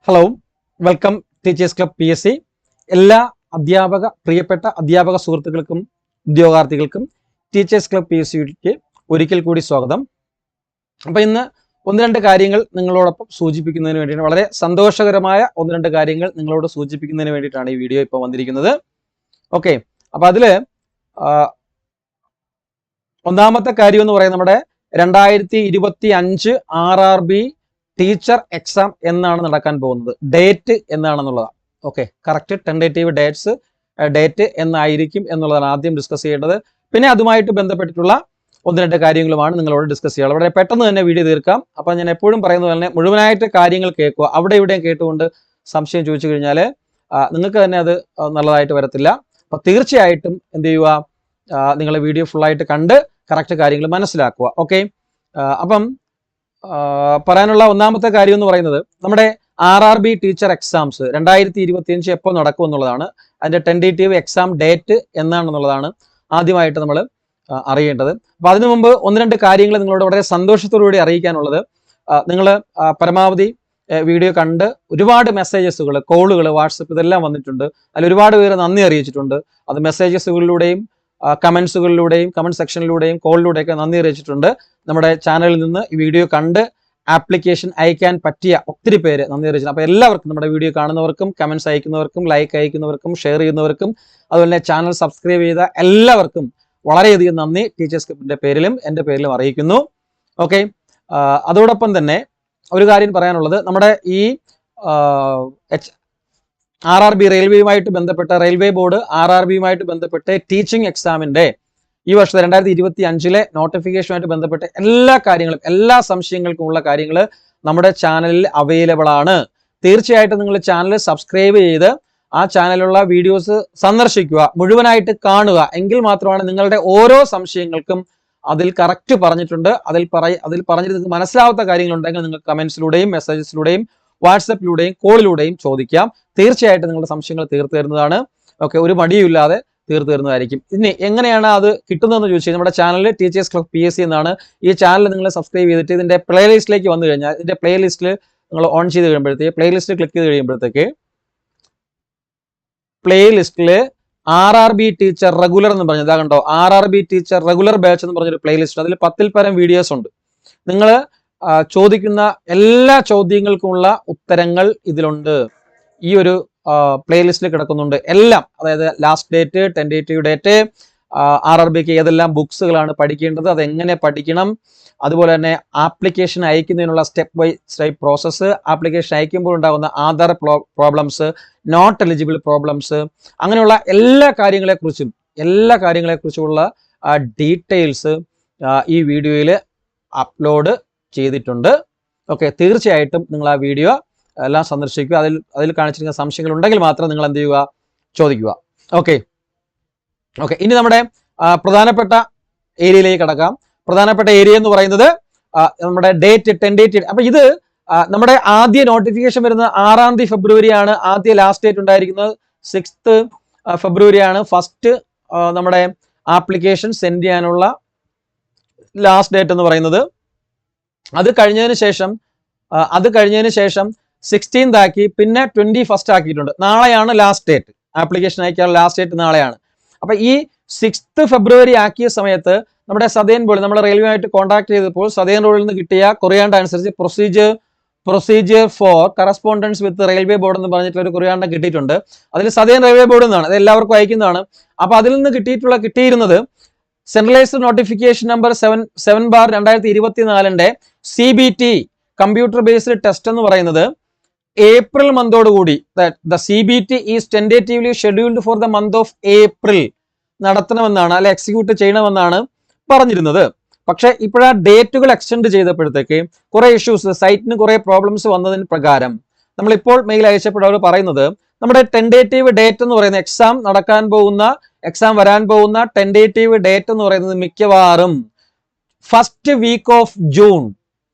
Hello, welcome teachers club PSC. എല്ലാ പ്രിയപ്പെട്ട അധ്യാപക സുഹൃത്തുക്കൾക്കും ഉദ്യോഗാർത്ഥികൾക്കും ടീച്ചേഴ്സ് ക്ലബ് PSCക്ക് ഒരിക്കൽ കൂടി സ്വാഗതം. അപ്പം ഇന്ന് ഒന്ന് രണ്ട് കാര്യങ്ങൾ നിങ്ങളോടൊപ്പം സൂചിപ്പിക്കുന്നതിന് വേണ്ടിയാണ്, വളരെ സന്തോഷകരമായ ഒന്ന് രണ്ട് കാര്യങ്ങൾ നിങ്ങളോട് സൂചിപ്പിക്കുന്നതിന് വേണ്ടിയിട്ടാണ് ഈ വീഡിയോ ഇപ്പോൾ വന്നിരിക്കുന്നത്. ഓക്കെ, അപ്പം അതിൽ ഒന്നാമത്തെ കാര്യം എന്ന് പറയുന്നത് നമ്മുടെ 2025 RRB ടീച്ചർ എക്സാം എന്നാണ് നടക്കാൻ പോകുന്നത്. ഡേറ്റ് എന്നാണെന്നുള്ളതാണ്. ഓക്കെ, കറക്റ്റ് ടെൻഡേറ്റീവ് ഡേറ്റ് എന്നായിരിക്കും എന്നുള്ളതാണ് ആദ്യം ഡിസ്കസ് ചെയ്യേണ്ടത്. പിന്നെ അതുമായിട്ട് ബന്ധപ്പെട്ടിട്ടുള്ള ഒന്ന് രണ്ട് കാര്യങ്ങളുമാണ് നിങ്ങളോട് ഡിസ്കസ് ചെയ്യുക. വളരെ പെട്ടെന്ന് തന്നെ വീഡിയോ തീർക്കാം. അപ്പം ഞാൻ എപ്പോഴും പറയുന്നത് തന്നെ മുഴുവനായിട്ട് കാര്യങ്ങൾ കേൾക്കുക. അവിടെ ഇവിടെയും കേട്ടുകൊണ്ട് സംശയം ചോദിച്ചു കഴിഞ്ഞാൽ നിങ്ങൾക്ക് തന്നെ അത് നല്ലതായിട്ട് വരത്തില്ല. അപ്പം തീർച്ചയായിട്ടും എന്ത് ചെയ്യുക, നിങ്ങൾ വീഡിയോ ഫുള്ളായിട്ട് കണ്ട് കറക്റ്റ് കാര്യങ്ങൾ മനസ്സിലാക്കുക. ഓക്കെ, അപ്പം പറയാനുള്ള ഒന്നാമത്തെ കാര്യം എന്ന് പറയുന്നത് നമ്മുടെ RRB ടീച്ചർ എക്സാംസ് 2025 എപ്പോൾ നടക്കും എന്നുള്ളതാണ്. അതിൻ്റെ ടെൻഡേറ്റീവ് എക്സാം ഡേറ്റ് എന്നാണെന്നുള്ളതാണ് ആദ്യമായിട്ട് നമ്മൾ അറിയേണ്ടത്. അപ്പോൾ അതിനു മുമ്പ് ഒന്ന് രണ്ട് കാര്യങ്ങൾ നിങ്ങളോട് വളരെ സന്തോഷത്തോടുകൂടി അറിയിക്കാനുള്ളത്, നിങ്ങൾ പരമാവധി വീഡിയോ കണ്ട് ഒരുപാട് മെസ്സേജസുകൾ, കോളുകൾ, വാട്സപ്പ് ഇതെല്ലാം വന്നിട്ടുണ്ട്. അതിൽ ഒരുപാട് പേര് നന്ദി അറിയിച്ചിട്ടുണ്ട്. അത് മെസ്സേജസുകളിലൂടെയും കമൻസുകളിലൂടെയും കമൻറ്റ് സെക്ഷനിലൂടെയും കോളിലൂടെയൊക്കെ നന്ദി അറിയിച്ചിട്ടുണ്ട്. നമ്മുടെ ചാനലിൽ നിന്ന് ഈ വീഡിയോ കണ്ട് ആപ്ലിക്കേഷൻ അയക്കാൻ പറ്റിയ ഒത്തിരി പേര് നന്ദി അറിയിച്ചിട്ടുണ്ട്. അപ്പോൾ എല്ലാവർക്കും, നമ്മുടെ വീഡിയോ കാണുന്നവർക്കും കമൻസ് അയക്കുന്നവർക്കും ലൈക്ക് അയക്കുന്നവർക്കും ഷെയർ ചെയ്യുന്നവർക്കും അതുപോലെ തന്നെ ചാനൽ സബ്സ്ക്രൈബ് ചെയ്ത എല്ലാവർക്കും വളരെയധികം നന്ദി ടീച്ചേഴ്സ് ക്ലബിൻ്റെ പേരിലും എൻ്റെ പേരിലും അറിയിക്കുന്നു. ഓക്കെ, അതോടൊപ്പം തന്നെ ഒരു കാര്യം പറയാനുള്ളത്, നമ്മുടെ ഈ RRB റെയിൽവേയുമായിട്ട് ബന്ധപ്പെട്ട റെയിൽവേ ബോർഡ് RRBയുമായിട്ട് ബന്ധപ്പെട്ട് ടീച്ചിങ് എക്സാമിൻ്റെ ഈ വർഷത്തെ 2025 നോട്ടിഫിക്കേഷനുമായിട്ട് ബന്ധപ്പെട്ട എല്ലാ കാര്യങ്ങളും, എല്ലാ സംശയങ്ങൾക്കുമുള്ള കാര്യങ്ങൾ നമ്മുടെ ചാനലിൽ അവൈലബിൾ ആണ്. തീർച്ചയായിട്ടും നിങ്ങൾ ചാനൽ സബ്സ്ക്രൈബ് ചെയ്ത് ആ ചാനലിലുള്ള വീഡിയോസ് സന്ദർശിക്കുക, മുഴുവനായിട്ട് കാണുക. എങ്കിൽ മാത്രമാണ് നിങ്ങളുടെ ഓരോ സംശയങ്ങൾക്കും അതിൽ കറക്റ്റ് പറഞ്ഞിട്ടുണ്ട്. അതിൽ പറഞ്ഞിട്ട് നിങ്ങൾക്ക് മനസ്സിലാവാത്ത കാര്യങ്ങളുണ്ടെങ്കിൽ നിങ്ങൾക്ക് കമൻസിലൂടെയും മെസ്സേജസിലൂടെയും വാട്സപ്പിലൂടെയും കോളിലൂടെയും ചോദിക്കാം. തീർച്ചയായിട്ടും നിങ്ങളുടെ സംശയങ്ങൾ തീർത്തു തരുന്നതാണ്. ഓക്കെ, ഒരു മടിയുമില്ലാതെ തീർത്തു തരുന്നതായിരിക്കും. ഇനി എങ്ങനെയാണ് അത് കിട്ടുന്നതെന്ന് ചോദിച്ചു കഴിഞ്ഞാൽ നമ്മുടെ ചാനലിൽ ടീച്ചേഴ്സ് ക്ലബ് PSC എന്നാണ്. ഈ ചാനൽ നിങ്ങൾ സബ്സ്ക്രൈബ് ചെയ്തിട്ട് ഇതിൻ്റെ പ്ലേലിസ്റ്റിലേക്ക് വന്നു കഴിഞ്ഞാൽ, ഇതിൻ്റെ പ്ലേലിസ്റ്റിൽ നിങ്ങൾ ഓൺ ചെയ്ത് കഴിയുമ്പോഴത്തേക്ക്, പ്ലേലിസ്റ്റ് ക്ലിക്ക് ചെയ്ത് കഴിയുമ്പോഴത്തേക്ക് പ്ലേലിസ്റ്റിൽ RRB ടീച്ചർ റെഗുലർ എന്ന് പറഞ്ഞത് കണ്ടോ, RRB ടീച്ചർ റെഗുലർ ബാച്ച് എന്ന് പറഞ്ഞൊരു പ്ലേലിസ്റ്റ്. അതിൽ 10-ൽ പരം വീഡിയോസ് ഉണ്ട്. നിങ്ങൾ ചോദിക്കുന്ന എല്ലാ ചോദ്യങ്ങൾക്കുമുള്ള ഉത്തരങ്ങൾ ഇതിലുണ്ട്. ഈ ഒരു പ്ലേലിസ്റ്റിൽ കിടക്കുന്നുണ്ട് എല്ലാം. അതായത് ലാസ്റ്റ് ഡേറ്റ്, ടെൻഡേറ്റീവ് ഡേറ്റ്, RRBക്ക് ഏതെല്ലാം ബുക്സുകളാണ് പഠിക്കേണ്ടത്, അതെങ്ങനെ പഠിക്കണം, അതുപോലെ തന്നെ ആപ്ലിക്കേഷൻ അയക്കുന്നതിനുള്ള step by step process, application അയക്കുമ്പോൾ ഉണ്ടാകുന്ന Aadhaar problems, not eligible problems, അങ്ങനെയുള്ള എല്ലാ കാര്യങ്ങളെക്കുറിച്ചുമുള്ള ഡീറ്റെയിൽസ് ഈ വീഡിയോയിൽ അപ്ലോഡ് ചെയ്തിട്ടുണ്ട്. ഓക്കെ, തീർച്ചയായിട്ടും നിങ്ങൾ ആ വീഡിയോ എല്ലാം സന്ദർശിക്കുക. അതിൽ കാണിച്ചിരിക്കുന്ന സംശയങ്ങൾ ഉണ്ടെങ്കിൽ മാത്രം നിങ്ങൾ എന്ത് ചെയ്യുക, ചോദിക്കുക. ഓക്കെ, ഇനി നമ്മുടെ പ്രധാനപ്പെട്ട ഏരിയയിലേക്ക് കടക്കാം. പ്രധാനപ്പെട്ട ഏരിയ എന്ന് പറയുന്നത് നമ്മുടെ ടെൻഡേറ്റ്. അപ്പൊ ഇത് നമ്മുടെ ആദ്യ നോട്ടിഫിക്കേഷൻ വരുന്നത് 6 ഫെബ്രുവരിയാണ്. ആദ്യ ലാസ്റ്റ് ഡേറ്റ് ഉണ്ടായിരിക്കുന്നത് 6 ഫെബ്രുവരിയാണ്. ഫസ്റ്റ് നമ്മുടെ ആപ്ലിക്കേഷൻ സെൻഡ് ചെയ്യാനുള്ള ലാസ്റ്റ് ഡേറ്റ് എന്ന് പറയുന്നത്. അത് കഴിഞ്ഞതിന് ശേഷം 16th ആക്കി, പിന്നെ 21st ആക്കിയിട്ടുണ്ട്. നാളെയാണ് ലാസ്റ്റ് ഡേറ്റ്, ആപ്ലിക്കേഷൻ അയക്കാനുള്ള ലാസ്റ്റ് ഡേറ്റ് നാളെയാണ്. അപ്പൊ ഈ 6 ഫെബ്രുവരി ആക്കിയ സമയത്ത് നമ്മുടെ സദേൺ ബോർഡ്, നമ്മുടെ റെയിൽവേയുമായിട്ട് കോൺടാക്ട് ചെയ്തപ്പോൾ സദേൺ റോഡിൽ നിന്ന് കിട്ടിയ കൊറിയാണ്ട അനുസരിച്ച് procedure for correspondence with railway board എന്ന് പറഞ്ഞിട്ടുള്ള ഒരു കൊറിയാണ്ട കിട്ടിയിട്ടുണ്ട്. അതിൽ സദേൺ റെയിൽവേ ബോർഡ് എന്നാണ്, അത് എല്ലാവർക്കും അയക്കുന്നതാണ്. അപ്പൊ അതിൽ നിന്ന് കിട്ടിയിരുന്നത് centralised notification number 7/2024 CBT computer based test എന്ന് പറയുന്നത് ഏപ്രിൽ മന്തോടുകൂടി, the CBT is tentatively scheduled for the month of April നടത്തണമെന്നാണ്, അല്ലെ എക്സിക്യൂട്ട് ചെയ്യണമെന്നാണ് പറഞ്ഞിരുന്നത്. പക്ഷെ ഇപ്പോഴാ ഡേറ്റുകൾ എക്സ്റ്റെൻഡ് ചെയ്തപ്പോഴത്തേക്ക് കുറെ ഇഷ്യൂസ്, സൈറ്റിന് കുറെ പ്രോബ്ലംസ് വന്നതിന് പ്രകാരം നമ്മളിപ്പോൾ മെയിൽ അയച്ചപ്പോൾ അവർ പറയുന്നത് നമ്മുടെ ടെൻഡേറ്റീവ് ഡേറ്റ് എന്ന് പറയുന്നത് എക്സാം വരാൻ പോകുന്ന ടെൻഡേറ്റീവ് ഡേറ്റ് എന്ന് പറയുന്നത് മിക്കവാറും ഫസ്റ്റ് വീക്ക്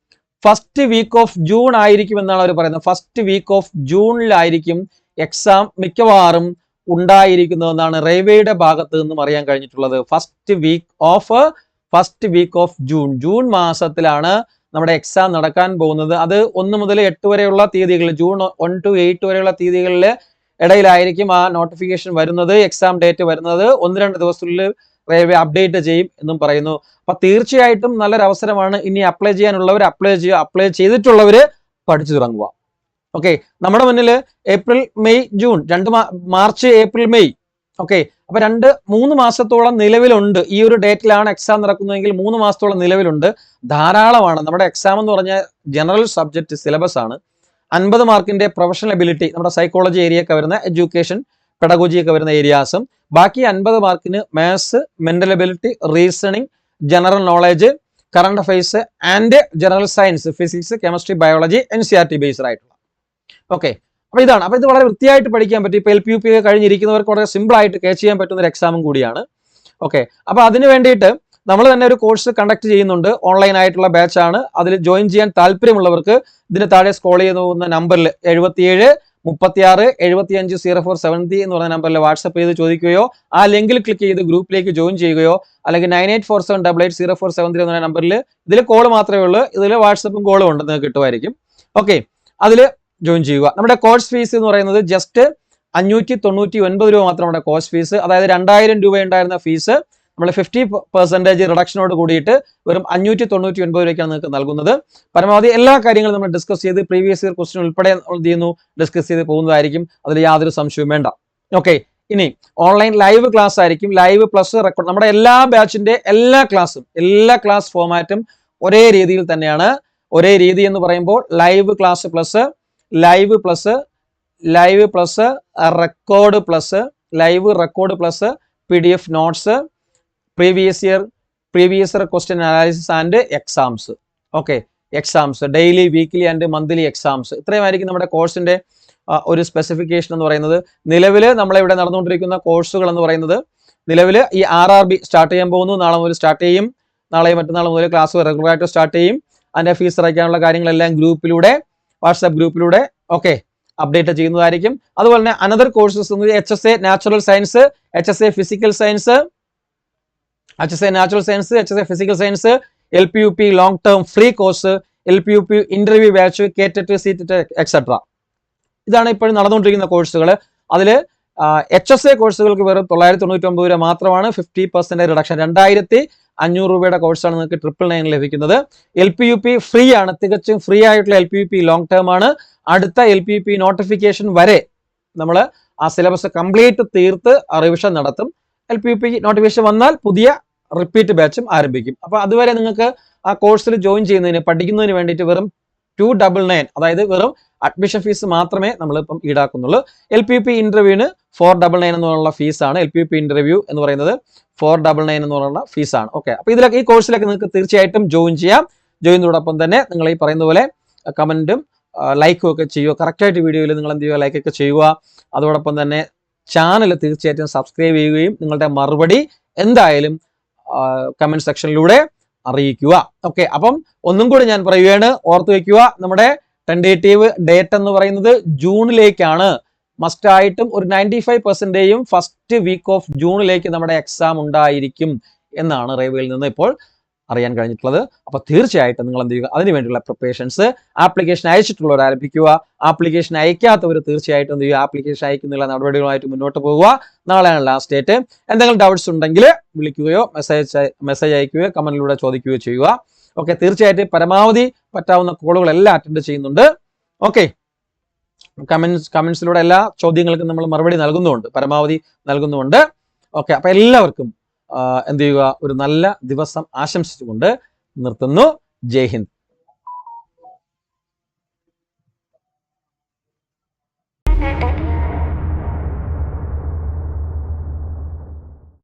ഓഫ് ജൂൺ ആയിരിക്കും എന്നാണ് അവർ പറയുന്നത്. ഫസ്റ്റ് വീക്ക് ഓഫ് ജൂണിലായിരിക്കും എക്സാം മിക്കവാറും ഉണ്ടായിരിക്കുന്നതെന്നാണ് റെയിൽവേയുടെ ഭാഗത്ത് നിന്നും അറിയാൻ കഴിഞ്ഞിട്ടുള്ളത്. ഫസ്റ്റ് വീക്ക് ഓഫ് ജൂൺ മാസത്തിലാണ് നമ്മുടെ എക്സാം നടക്കാൻ പോകുന്നത്. അത് 1 മുതൽ 8 വരെയുള്ള തീയതികളിൽ, ജൂൺ 1 to 8 വരെയുള്ള തീയതികളിൽ ഇടയിലായിരിക്കും ആ നോട്ടിഫിക്കേഷൻ വരുന്നത്, എക്സാം ഡേറ്റ് വരുന്നത്. 1-2 ദിവസത്തിനുള്ളിൽ റെയിൽവേ അപ്ഡേറ്റ് ചെയ്യും എന്നും പറയുന്നു. അപ്പൊ തീർച്ചയായിട്ടും നല്ലൊരു അവസരമാണ്. ഇനി അപ്ലൈ ചെയ്യാനുള്ളവർ അപ്ലൈ ചെയ്യുക, അപ്ലൈ ചെയ്തിട്ടുള്ളവർ പഠിച്ചു തുടങ്ങുക. ഓക്കെ, നമ്മുടെ മുന്നിൽ April May June 2 March April May. Okay, അപ്പൊ 2-3 മാസത്തോളം നിലവിലുണ്ട്. ഈ ഒരു ഡേറ്റിലാണ് എക്സാം നടക്കുന്നതെങ്കിൽ 3 മാസത്തോളം നിലവിലുണ്ട്. ധാരാളമാണ്. നമ്മുടെ എക്സാം എന്ന് പറഞ്ഞാൽ ജനറൽ സബ്ജക്ട് സിലബസ് ആണ്. 50 മാർക്കിന്റെ പ്രൊഫഷണൽ എബിലിറ്റി, നമ്മുടെ സൈക്കോളജി ഏരിയ ഒക്കെ വരുന്ന, എഡ്യൂക്കേഷൻ പെഡഗോജി ഒക്കെ വരുന്ന ഏരിയാസും, ബാക്കി 50 മാർക്കിന് maths, mental ability, reasoning, general knowledge, current affairs and general science, physics, chemistry, biology, NCERT based ആയിട്ടുള്ള. ഓക്കെ, അപ്പൊ ഇതാണ്. അപ്പൊ ഇത് വളരെ വൃത്തിയായിട്ട് പഠിക്കാൻ പറ്റും. ഇപ്പൊ LP-UP കഴിഞ്ഞിരിക്കുന്നവർക്ക് വളരെ സിമ്പിൾ ആയിട്ട് കേച്ച് ചെയ്യാൻ പറ്റുന്ന ഒരു എക്സാമും കൂടിയാണ്. ഓക്കെ, അപ്പൊ അതിന് വേണ്ടിയിട്ട് നമ്മൾ തന്നെ ഒരു കോഴ്സ് കണ്ടക്ട് ചെയ്യുന്നുണ്ട്. ഓൺലൈൻ ആയിട്ടുള്ള ബാച്ച് ആണ്. അതിൽ ജോയിൻ ചെയ്യാൻ താല്പര്യമുള്ളവർക്ക് ഇതിന് താഴെ സ്ക്രോൾ ചെയ്ത് പോകുന്ന നമ്പറിൽ 77 36 75 0470 എന്ന് പറയുന്ന നമ്പറിൽ വാട്സപ്പ് ചെയ്ത് ചോദിക്കുകയോ ആ ലിങ്കിൽ ക്ലിക്ക് ചെയ്ത് ഗ്രൂപ്പിലേക്ക് ജോയിൻ ചെയ്യുകയോ, അല്ലെങ്കിൽ 9847880470 എന്ന നമ്പറിൽ, ഇതിൽ കോൾ മാത്രമേ ഉള്ളൂ, ഇതിൽ വാട്സപ്പും കോളും ഉണ്ട്, നിങ്ങൾക്ക് കിട്ടുമായിരിക്കും. ഓക്കെ, അതിൽ ജോയിൻ ചെയ്യുക. നമ്മുടെ കോഴ്സ് ഫീസ് എന്ന് പറയുന്നത് ജസ്റ്റ് 599 രൂപ മാത്രം നമ്മുടെ കോഴ്സ് ഫീസ്. അതായത് 2000 രൂപ ഉണ്ടായിരുന്ന ഫീസ് നമ്മൾ 50% റിഡക്ഷനോട് കൂടിയിട്ട് വെറും 599 രൂപയ്ക്കാണ് നിങ്ങൾക്ക് നൽകുന്നത്. പരമാവധി എല്ലാ കാര്യങ്ങളും നമ്മൾ ഡിസ്കസ് ചെയ്ത് പ്രീവിയസ് ഇയർ ക്വസ്റ്റ്യൻ ഉൾപ്പെടെ ഡിസ്കസ് ചെയ്ത് പോകുന്നതായിരിക്കും. അതിൽ യാതൊരു സംശയവും വേണ്ട. ഓക്കെ, ഇനി ഓൺലൈൻ ലൈവ് ക്ലാസ് ആയിരിക്കും. Live plus record. നമ്മുടെ എല്ലാ ബാച്ചിന്റെ എല്ലാ ക്ലാസ്സും, എല്ലാ ക്ലാസ് ഫോമാറ്റും ഒരേ രീതിയിൽ തന്നെയാണ്. ഒരേ രീതി എന്ന് പറയുമ്പോൾ live class plus live plus live plus record plus live record plus PDF notes, previous year question analysis and exams. Okay, exams daily, weekly and monthly exams. ഇത്രയുമായിരിക്കും നമ്മുടെ കോഴ്സിന്റെ ഒരു സ്പെസിഫിക്കേഷൻ എന്ന് പറയുന്നത്. നിലവിൽ നമ്മളിവിടെ നടന്നുകൊണ്ടിരിക്കുന്ന കോഴ്സുകൾ എന്ന് പറയുന്നത്, നിലവിൽ ഈ RRB സ്റ്റാർട്ട് ചെയ്യാൻ പോകുന്നു. നാളെ മുതൽ സ്റ്റാർട്ട് ചെയ്യും. നാളെ മറ്റന്നാൾ മുതൽ ക്ലാസ് റെഗുലറായിട്ട് സ്റ്റാർട്ട് ചെയ്യും. അതിന്റെ ഫീസ് അടയ്ക്കാനുള്ള കാര്യങ്ങളെല്ലാം ഗ്രൂപ്പിലൂടെ, വാട്സാപ്പ് ഗ്രൂപ്പിലൂടെ അപ്ഡേറ്റ് ചെയ്യുന്നതായിരിക്കും. അതുപോലെ തന്നെ another courses HSA natural science, HSA physical science, HSA natural science, HSA physical science, LP-UP long term free course, LP-UP interview batch, KTET, CTET etcetera. ഇതാണ് ഇപ്പോഴും നടന്നുകൊണ്ടിരിക്കുന്ന കോഴ്സുകൾ. അതിൽ HSA കോഴ്സുകൾക്ക് വെറും 999 രൂപ മാത്രമാണ്. 50% റിഡക്ഷൻ. 2500 രൂപയുടെ കോഴ്സാണ് നിങ്ങൾക്ക് 999 ലഭിക്കുന്നത്. LP-UP ഫ്രീ ആണ്. തികച്ചും ഫ്രീ ആയിട്ടുള്ള LP-UP ലോങ് ടേം ആണ്. അടുത്ത LP-UP നോട്ടിഫിക്കേഷൻ വരെ നമ്മൾ ആ സിലബസ് കംപ്ലീറ്റ് തീർത്ത് റിവിഷൻ നടത്തും. LP-UP നോട്ടിഫിക്കേഷൻ വന്നാൽ പുതിയ റിപ്പീറ്റ് ബാച്ചും ആരംഭിക്കും. അപ്പൊ അതുവരെ നിങ്ങൾക്ക് ആ കോഴ്സിൽ ജോയിൻ ചെയ്യുന്നതിന്, പഠിക്കുന്നതിന് വേണ്ടിയിട്ട് വെറും 299, അതായത് വെറും അഡ്മിഷൻ ഫീസ് മാത്രമേ നമ്മളിപ്പം ഈടാക്കുന്നുള്ളൂ. LP-UP ഇന്റർവ്യൂവിന് 499 എന്നുള്ള ഫീസാണ്. LP-UP ഇന്റർവ്യൂ എന്ന് പറയുന്നത് 499 എന്ന് പറയുന്ന ഫീസാണ്. ഓക്കെ, അപ്പൊ ഇതിലൊക്കെ ഈ കോഴ്സിലൊക്കെ നിങ്ങൾക്ക് തീർച്ചയായിട്ടും ജോയിൻ ചെയ്യാം. ജോയിനോടൊപ്പം തന്നെ നിങ്ങൾ ഈ പറയുന്ന പോലെ കമന്റും ലൈക്കും ഒക്കെ ചെയ്യുക. കറക്റ്റായിട്ട് വീഡിയോയിൽ നിങ്ങൾ എന്ത് ചെയ്യുക, ലൈക്കൊക്കെ ചെയ്യുക. അതോടൊപ്പം തന്നെ ചാനൽ തീർച്ചയായിട്ടും സബ്സ്ക്രൈബ് ചെയ്യുകയും നിങ്ങളുടെ മറുപടി എന്തായാലും കമന്റ് സെക്ഷനിലൂടെ അറിയിക്കുക. ഓക്കെ, അപ്പം ഒന്നും കൂടി ഞാൻ പറയുകയാണ്, ഓർത്ത് വയ്ക്കുക. നമ്മുടെ ടെൻഡേറ്റീവ് ഡേറ്റ് എന്ന് പറയുന്നത് ജൂണിലേക്കാണ്. മസ്റ്റ് ആയിട്ടും ഒരു 95% ഫസ്റ്റ് വീക്ക് ഓഫ് ജൂണിലേക്ക് നമ്മുടെ എക്സാം ഉണ്ടായിരിക്കും എന്നാണ് റെയിൽവേയിൽ നിന്ന് ഇപ്പോൾ അറിയാൻ കഴിഞ്ഞിട്ടുള്ളത്. അപ്പൊ തീർച്ചയായിട്ടും നിങ്ങൾ എന്ത് ചെയ്യുക, അതിനുവേണ്ടിയുള്ള പ്രിപ്പറേഷൻസ്, ആപ്ലിക്കേഷൻ അയച്ചിട്ടുള്ളവർ ആരംഭിക്കുക. ആപ്ലിക്കേഷൻ അയക്കാത്തവർ തീർച്ചയായിട്ടും എന്ത് ചെയ്യുക, ആപ്ലിക്കേഷൻ അയക്കുന്നില്ല നടപടികളുമായിട്ട് മുന്നോട്ട് പോകുക. നാളെയാണ് ലാസ്റ്റ് ഡേറ്റ്. എന്തെങ്കിലും ഡൗട്ട്സ് ഉണ്ടെങ്കിൽ വിളിക്കുകയോ മെസ്സേജ് അയക്കുകയോ കമന്റിലൂടെ ചോദിക്കുകയോ ചെയ്യുക. ഓക്കെ, തീർച്ചയായിട്ടും പരമാവധി പറ്റാവുന്ന കോളുകളെല്ലാം അറ്റൻഡ് ചെയ്യുന്നുണ്ട്. ഓക്കെ, കമന്റ്സിലൂടെ എല്ലാ ചോദ്യങ്ങൾക്കും നമ്മൾ മറുപടി നൽകുന്നുണ്ട്, പരമാവധി നൽകുന്നുണ്ട്. ഓക്കെ, അപ്പൊ എല്ലാവർക്കും എന്ത് ചെയ്യുക, ഒരു നല്ല ദിവസം ആശംസിച്ചുകൊണ്ട് നിർത്തുന്നു. ജയ് ഹിന്ദ്.